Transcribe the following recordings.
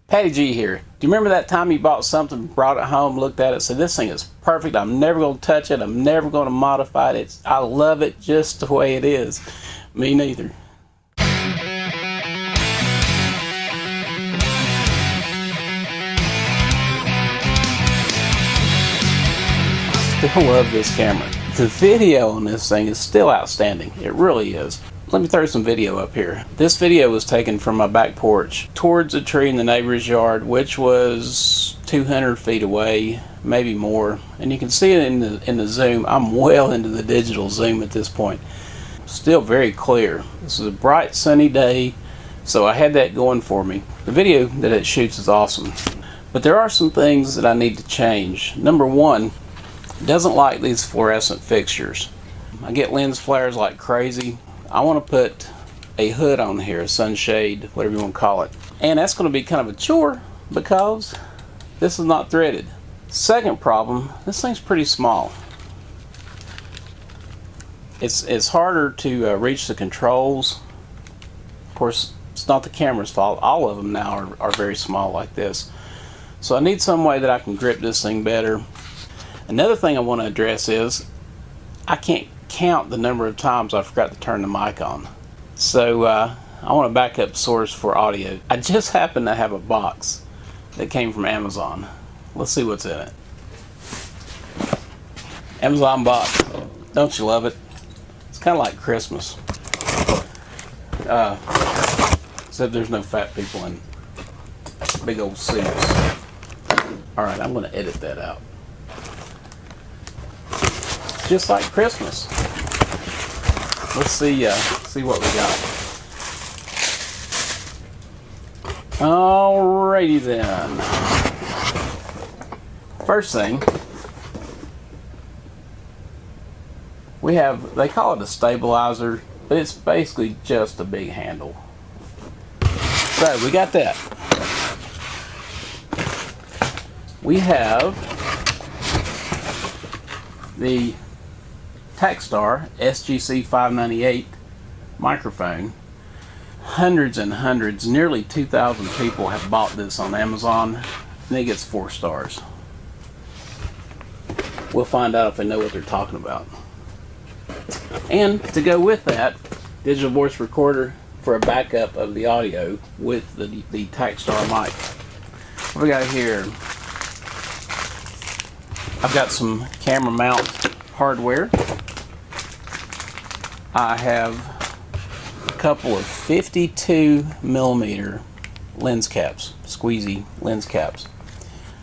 Patty G here. Do you remember that time you bought something, brought it home, looked at it, said this thing is perfect, I'm never going to touch it, I'm never going to modify it, I love it just the way it is? Me neither. I still love this camera. The video on this thing is still outstanding. It really is. Let me throw some video up here. This video was taken from my back porch towards a tree in the neighbor's yard, which was 200 feet away, maybe more. And you can see it in the zoom. I'm well into the digital zoom at this point. Still very clear. This is a bright sunny day, so I had that going for me. The video that it shoots is awesome. But there are some things that I need to change. Number one, it doesn't like these fluorescent fixtures. I get lens flares like crazy. I want to put a hood on here, a sunshade, whatever you want to call it. And that's going to be kind of a chore because this is not threaded. Second problem, this thing's pretty small. It's harder to reach the controls. Of course, it's not the camera's fault. All of them now are very small like this. So I need some way that I can grip this thing better. Another thing I want to address is I can't count the number of times I forgot to turn the mic on. So I want a backup source for audio. I just happen to have a box that came from Amazon. Let's see what's in it. Amazon box. Don't you love it? It's kind of like Christmas. Except there's no fat people in big old suits. Alright, I'm going to edit that out. Just like Christmas. Let's see what we got. Alrighty then. First thing, we have, they call it a stabilizer, but it's basically just a big handle. So we got that. We have the Takstar SGC598 microphone. Hundreds and hundreds, nearly 2,000 people have bought this on Amazon, and it gets 4 stars. We'll find out if they know what they're talking about. And to go with that, digital voice recorder for a backup of the audio with the Takstar mic. What we got here? I've got some camera mount hardware. I have a couple of 52 millimeter lens caps, squeezy lens caps.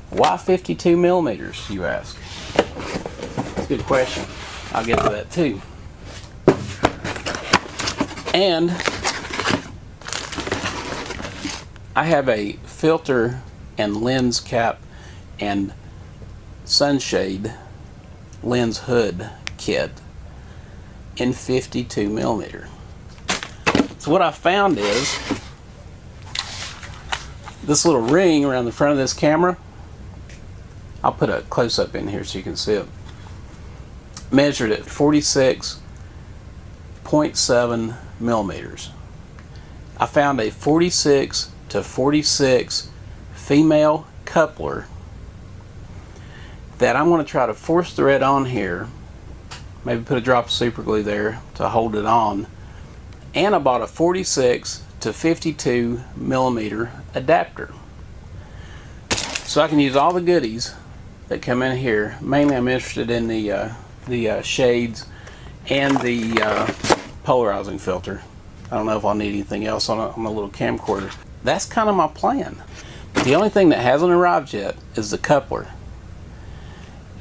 Why 52 millimeters, you ask? That's a good question. I'll get to that too. And I have a filter and lens cap and sunshade lens hood kit in 52 millimeter. So what I found is this little ring around the front of this camera. I'll put a close-up in here so you can see it. Measured at 46.7 millimeters. I found a 46 to 46 female coupler that I'm going to try to force thread on here. Maybe put a drop of super glue there to hold it on. And I bought a 46 to 52 millimeter adapter. So I can use all the goodies that come in here. Mainly I'm interested in the shades and the polarizing filter. I don't know if I'll need anything else on a little camcorder. That's kind of my plan. The only thing that hasn't arrived yet is the coupler.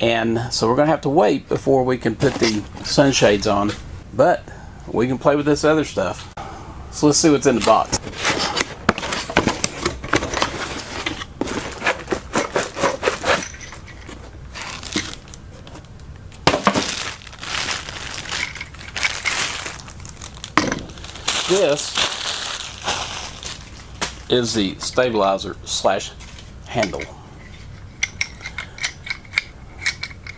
And so we're going to have to wait before we can put the sunshades on. But we can play with this other stuff. So let's see what's in the box. This is the stabilizer slash handle.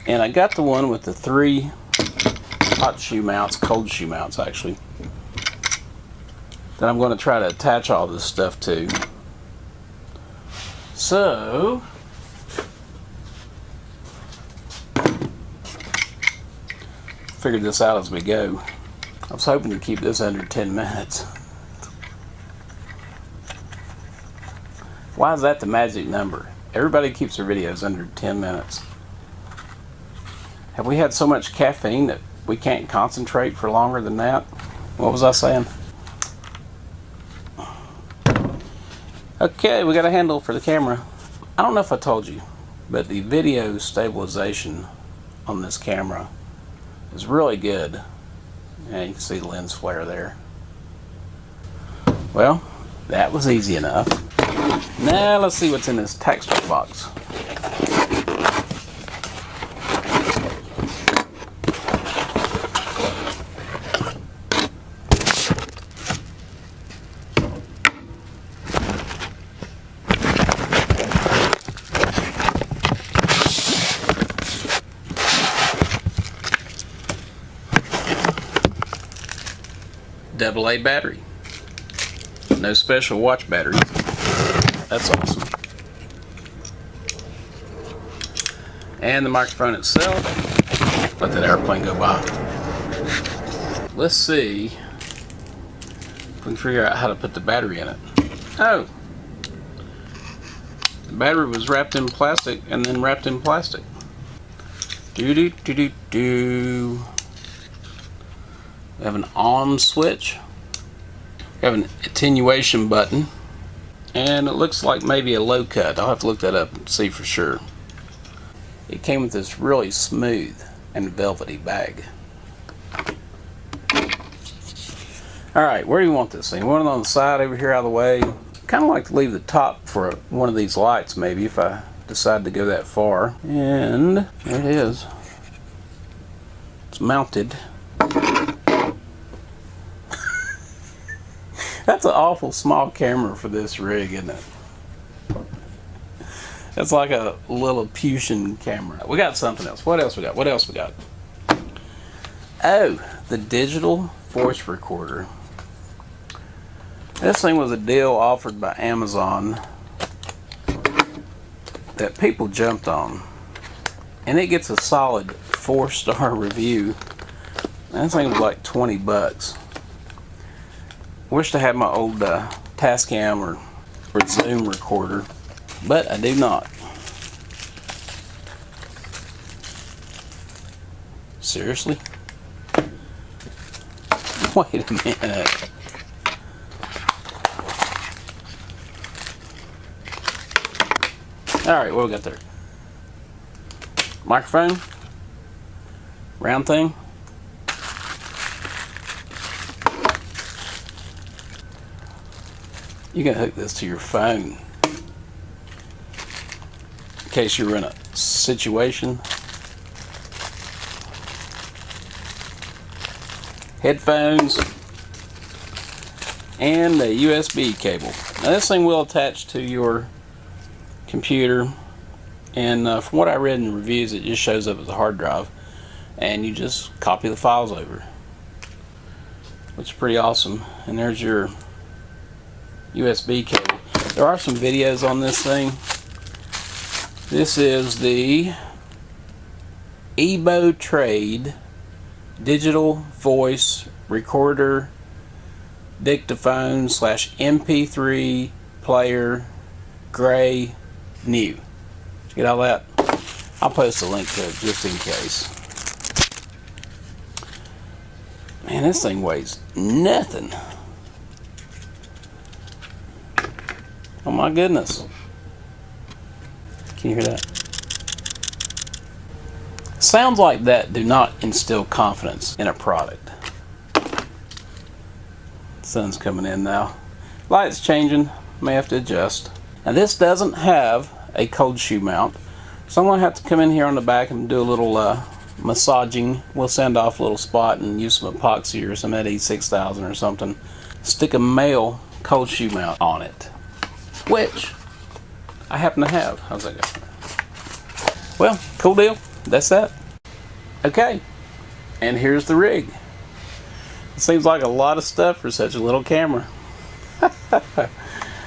And I got the one with the 3 hot shoe mounts, cold shoe mounts actually, that I'm going to try to attach all this stuff to. So figured this out as we go. I was hoping to keep this under 10 minutes. Why is that the magic number? Everybody keeps their videos under 10 minutes. Have we had so much caffeine that we can't concentrate for longer than that? What was I saying? Okay, we got a handle for the camera. I don't know if I told you, but the video stabilization on this camera is really good. And you can see the lens flare there. Well, that was easy enough. Now let's see what's in this textbook box. AA battery. No special watch battery. That's awesome. And the microphone itself. Let that airplane go by. Let's see if we can figure out how to put the battery in it. Oh! The battery was wrapped in plastic and then wrapped in plastic. Do-do-do-do-do. We have an on switch. We have an attenuation button. And it looks like maybe a low cut. I'll have to look that up and see for sure. It came with this really smooth and velvety bag. Alright, where do you want this thing? Want it on the side over here out of the way? Kind of like to leave the top for one of these lights maybe if I decide to go that far. And there it is. It's mounted. That's an awful small camera for this rig, isn't it? It's like a Lilliputian camera. We got something else. What else we got? What else we got? Oh, the digital voice recorder. This thing was a deal offered by Amazon that people jumped on. And it gets a solid 4-star review. And this thing was like 20 bucks. Wish I had my old Tascam or Zoom recorder, but I do not. Seriously? Wait a minute. Alright, what we got there? Microphone? Round thing? You can hook this to your phone in case you're in a situation. Headphones and a USB cable. Now this thing will attach to your computer, and from what I read in the reviews, it just shows up as a hard drive and you just copy the files over, which is pretty awesome. And there's your USB cable. There are some videos on this thing. This is the eBoTrade digital voice recorder dictaphone / MP3 player gray new. Did you get all that? I'll post a link to it just in case. Man, this thing weighs nothing. Oh my goodness. Can you hear that? Sounds like that do not instill confidence in a product. Sun's coming in now. Light's changing. May have to adjust. Now this doesn't have a cold shoe mount, so I'm going to have to come in here on the back and do a little massaging. We'll sand off a little spot and use some epoxy or some ED6000 or something. Stick a male cold shoe mount on it, which I happen to have. How's that go? Well, cool deal. That's that. Okay, and here's the rig. It seems like a lot of stuff for such a little camera.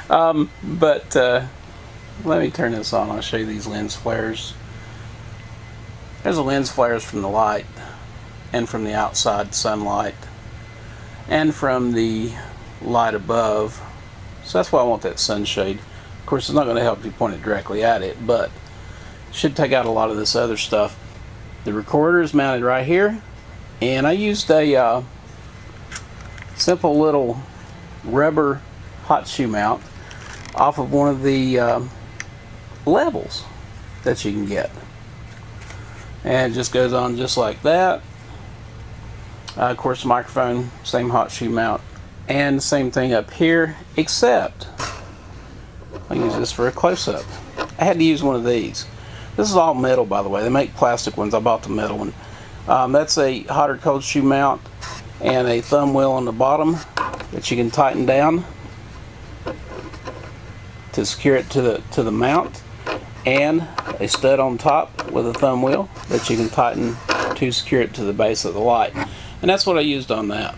But Let me turn this on. I'll show you these lens flares. There's the lens flares from the light and from the outside sunlight and from the light above. So that's why I want that sunshade. Of course, it's not going to help if you point it directly at it, but it should take out a lot of this other stuff. The recorder is mounted right here, and I used a simple little rubber hot shoe mount off of one of the levels that you can get, and it just goes on just like that. Of course, the microphone, same hot shoe mount, and same thing up here, except I'll use this for a close-up. I had to use one of these. This is all metal, by the way. They make plastic ones. I bought the metal one. That's a hot or cold shoe mount and a thumb wheel on the bottom that you can tighten down to secure it to the mount, and a stud on top with a thumb wheel that you can tighten to secure it to the base of the light. And that's what I used on that.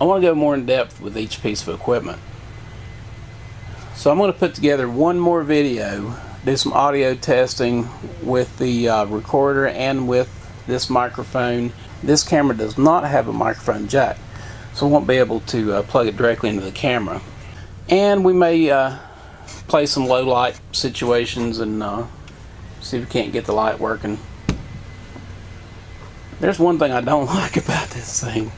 I want to go more in depth with each piece of equipment. So I'm going to put together one more video, do some audio testing with the recorder and with this microphone. This camera does not have a microphone jack, so I won't be able to plug it directly into the camera. And we may play some low light situations and see if we can't get the light working. There's one thing I don't like about this thing.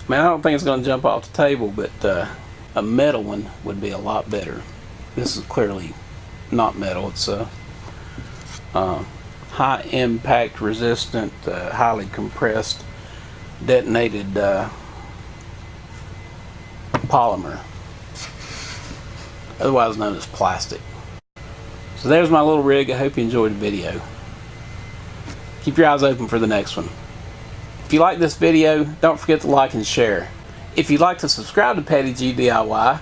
Man, I don't think it's going to jump off the table, but a metal one would be a lot better. This is clearly not metal. It's a high impact resistant, highly compressed, detonated polymer, otherwise known as plastic. So there's my little rig. I hope you enjoyed the video. Keep your eyes open for the next one. If you like this video, don't forget to like and share. If you'd like to subscribe to Patty G DIY,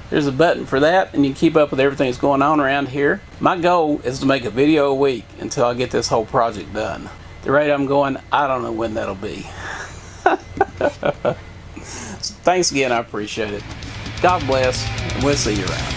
there's a button for that, and you can keep up with everything that's going on around here. My goal is to make a video a week until I get this whole project done. The rate I'm going, I don't know when that'll be. Thanks again, I appreciate it. God bless, and we'll see you around.